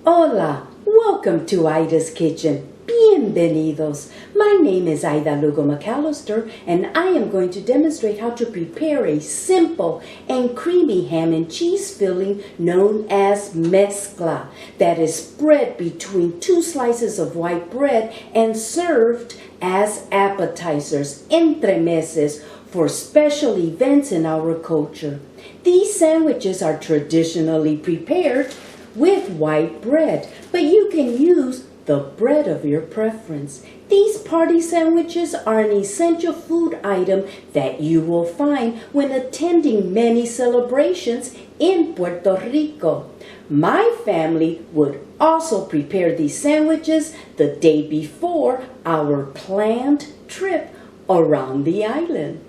Hola, welcome to Ida's Kitchen. Bienvenidos. My name is Ida Lugo McAllister, and I am going to demonstrate how to prepare a simple and creamy ham and cheese filling known as mezcla that is spread between two slices of white bread and served as appetizers, entremeses, for special events in our culture. These sandwiches are traditionally prepared with white bread, but you can use the bread of your preference. These party sandwiches are an essential food item that you will find when attending many celebrations in Puerto Rico. My family would also prepare these sandwiches the day before our planned trip around the island.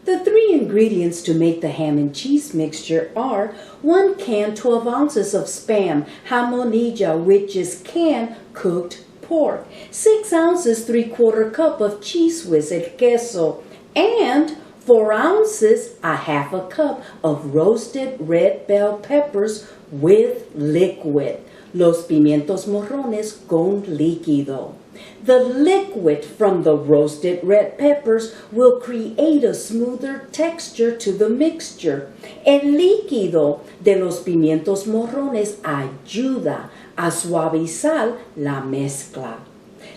The three ingredients to make the ham and cheese mixture are 1 can 12 ounces of Spam, jamonilla, which is canned cooked pork, 6 ounces 3/4 cup of cheese whiz, el queso, and 4 ounces, a half a cup of roasted red bell peppers with liquid, los pimientos morrones con líquido. The liquid from the roasted red peppers will create a smoother texture to the mixture. El líquido de los pimientos morrones ayuda a suavizar la mezcla.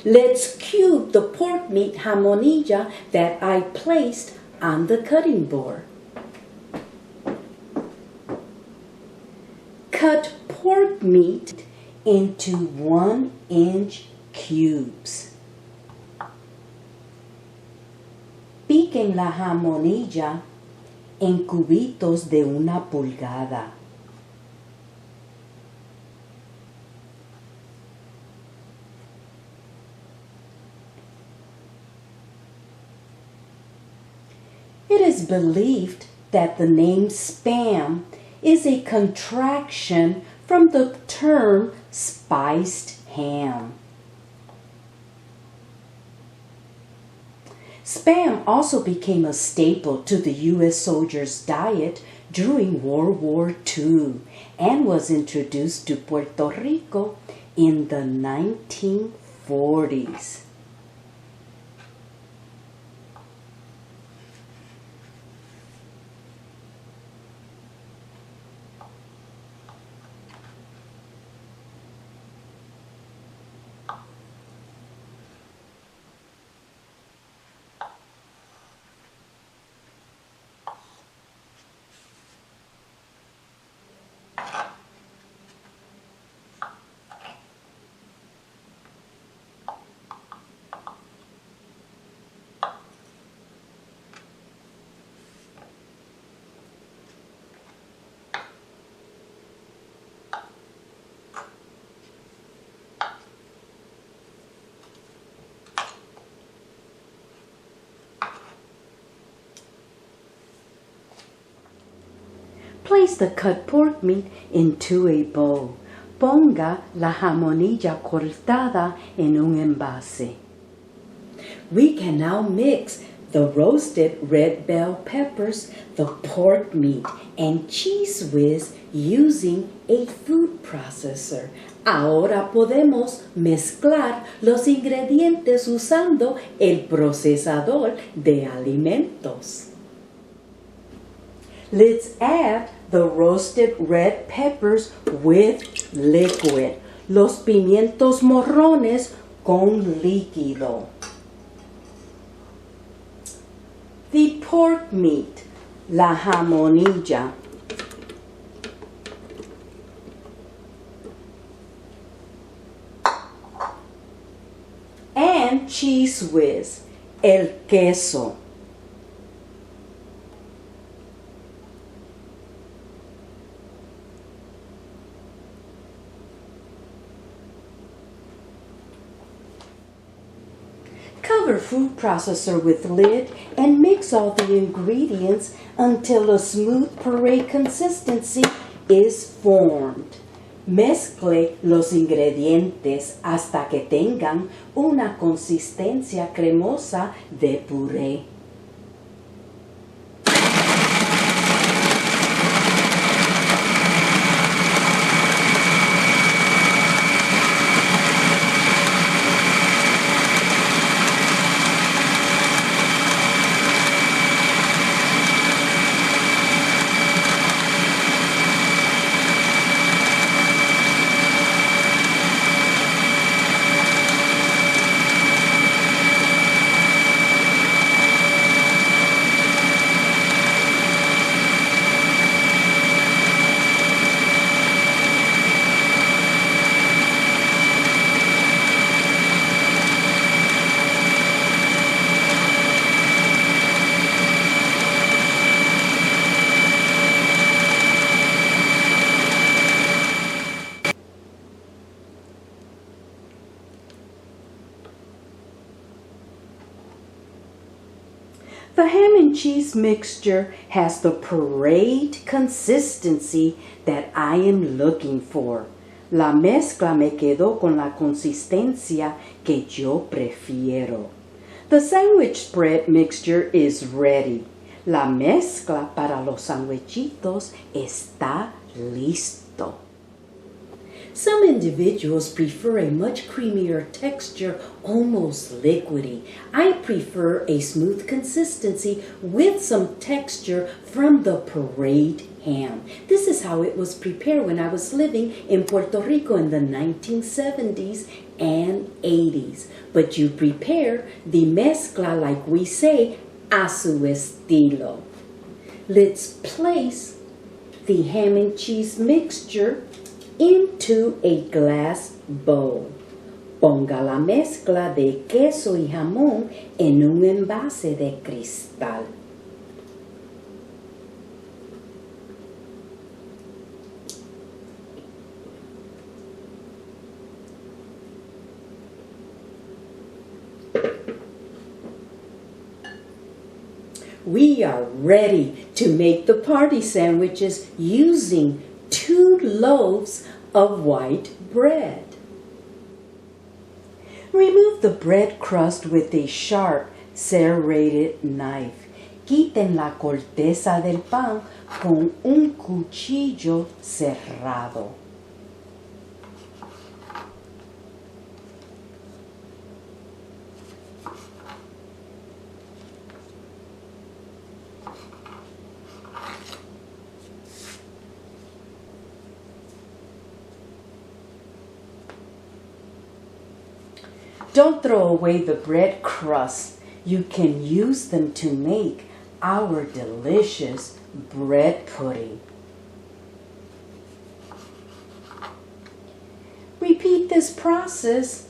Let's cube the pork meat jamonilla that I placed on the cutting board. Cut pork meat into 1-inch cubes. Piquen la jamonilla en cubitos de 1 pulgada. It is believed that the name Spam is a contraction from the term spiced ham. Spam also became a staple to the U.S. soldiers' diet during World War II and was introduced to Puerto Rico in the 1940s. Place the cut pork meat into a bowl. Ponga la jamonilla cortada en un envase. We can now mix the roasted red bell peppers, the pork meat, and cheese whiz using a food processor. Ahora podemos mezclar los ingredientes usando el procesador de alimentos. Let's add the roasted red peppers with liquid, los pimientos morrones con líquido, the pork meat, la jamonilla, and cheese whiz, el queso. Cover food processor with lid and mix all the ingredients until a smooth puree consistency is formed. Mezcle los ingredientes hasta que tengan una consistencia cremosa de puré. The ham and cheese mixture has the parade consistency that I am looking for. La mezcla me quedó con la consistencia que yo prefiero. The sandwich bread mixture is ready. La mezcla para los sandwichitos está listo. Some individuals prefer a much creamier texture, almost liquidy. I prefer a smooth consistency with some texture from the parade ham. This is how it was prepared when I was living in Puerto Rico in the 1970s and 80s. But you prepare the mezcla, like we say, a su estilo. Let's place the ham and cheese mixture into a glass bowl. Ponga la mezcla de queso y jamón en un envase de cristal. We are ready to make the party sandwiches using 2 loaves of white bread. Remove the bread crust with a sharp, serrated knife. Quiten la corteza del pan con un cuchillo cerrado. Don't throw away the bread crusts. You can use them to make our delicious bread pudding. Repeat this process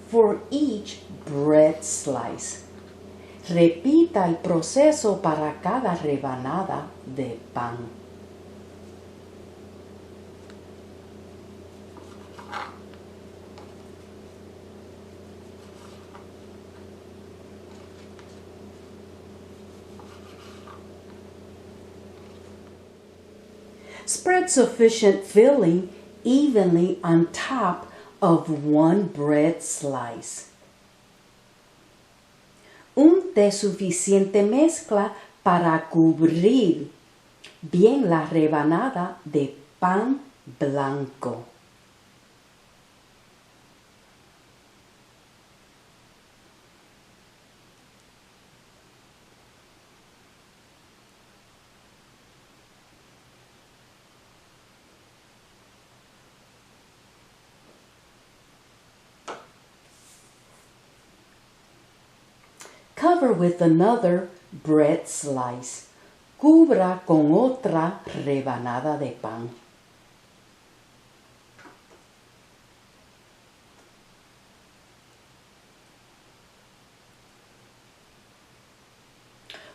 for each bread slice. Repita el proceso para cada rebanada de pan. Spread sufficient filling evenly on top of one bread slice. Unte suficiente mezcla para cubrir bien la rebanada de pan blanco. Cover with another bread slice. Cubra con otra rebanada de pan.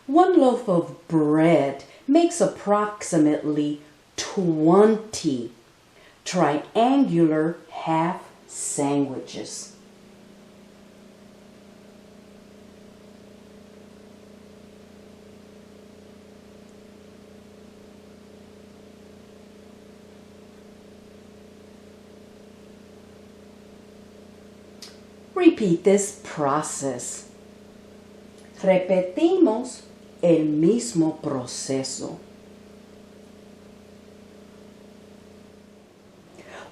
One loaf of bread makes approximately 20 triangular half sandwiches. Repeat this process. Repetimos el mismo proceso.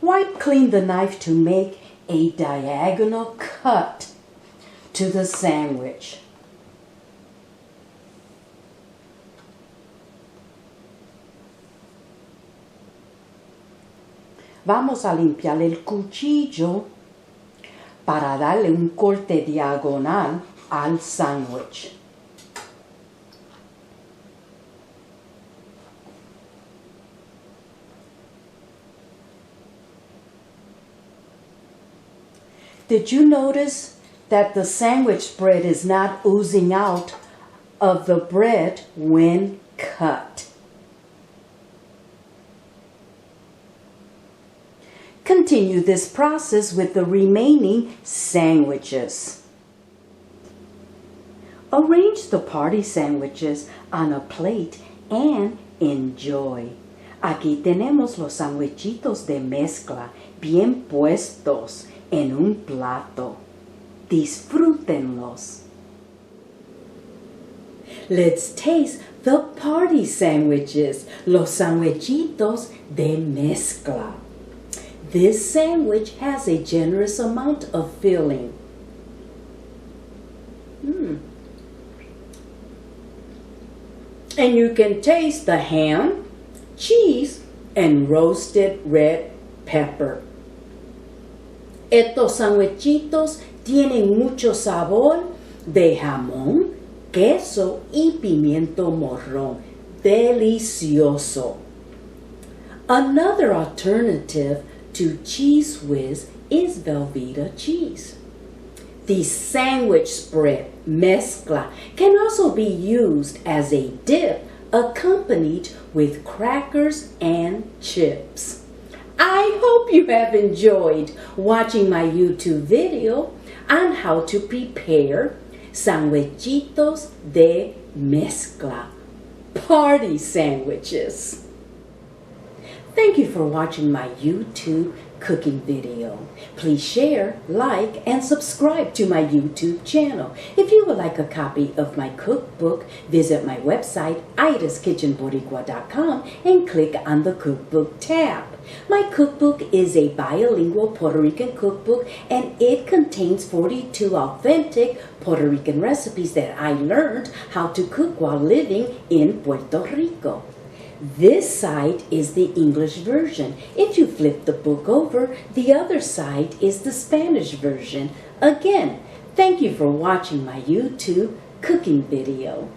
Wipe clean the knife to make a diagonal cut to the sandwich. Vamos a limpiar el cuchillo para darle un corte diagonal al sándwich. Did you notice that the sandwich bread is not oozing out of the bread when cut? Continue this process with the remaining sandwiches. Arrange the party sandwiches on a plate and enjoy. Aquí tenemos los sandwichitos de mezcla bien puestos en un plato. Disfrútenlos. Let's taste the party sandwiches, los sandwichitos de mezcla. This sandwich has a generous amount of filling. And you can taste the ham, cheese, and roasted red pepper. Estos sandwichitos tienen mucho sabor de jamón, queso y pimiento morrón. Delicioso. Another alternative to Cheese Whiz is Velveeta cheese. The sandwich spread, mezcla, can also be used as a dip accompanied with crackers and chips. I hope you have enjoyed watching my YouTube video on how to prepare Sandwichitos de Mezcla, party sandwiches. Thank you for watching my YouTube cooking video. Please share, like, and subscribe to my YouTube channel. If you would like a copy of my cookbook, visit my website, idaskitchenboricua.com, and click on the cookbook tab. My cookbook is a bilingual Puerto Rican cookbook, and it contains 42 authentic Puerto Rican recipes that I learned how to cook while living in Puerto Rico. This side is the English version. If you flip the book over, the other side is the Spanish version. Again, thank you for watching my YouTube cooking video.